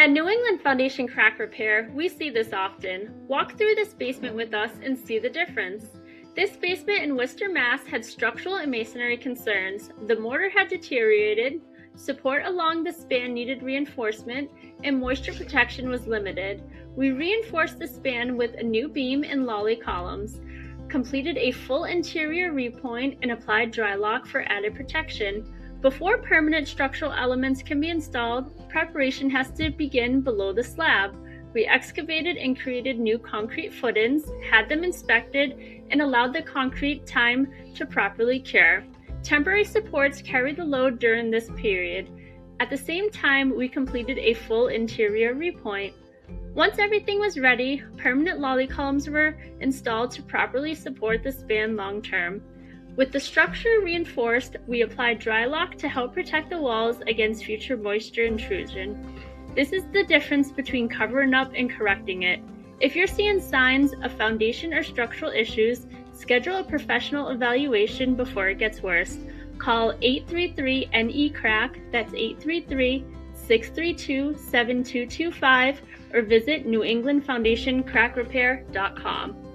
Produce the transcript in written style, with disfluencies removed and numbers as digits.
At New England Foundation Crack Repair, we see this often. Walk through this basement with us and see the difference. This basement in Worcester, Mass. Had structural and masonry concerns. The mortar had deteriorated, support along the span needed reinforcement, and moisture protection was limited. We reinforced the span with a new beam and Lally columns, completed a full interior repoint, and applied DryLok for added protection. Before permanent structural elements can be installed, preparation has to begin below the slab. We excavated and created new concrete footings, had them inspected, and allowed the concrete time to properly cure. Temporary supports carried the load during this period. At the same time, we completed a full interior repoint. Once everything was ready, permanent Lally columns were installed to properly support the span long term. With the structure reinforced, we applied DryLok to help protect the walls against future moisture intrusion. This is the difference between covering up and correcting it. If you're seeing signs of foundation or structural issues, schedule a professional evaluation before it gets worse. Call 833-NE-CRACK, that's 833-632-7225, or visit newenglandfoundationcrackrepair.com.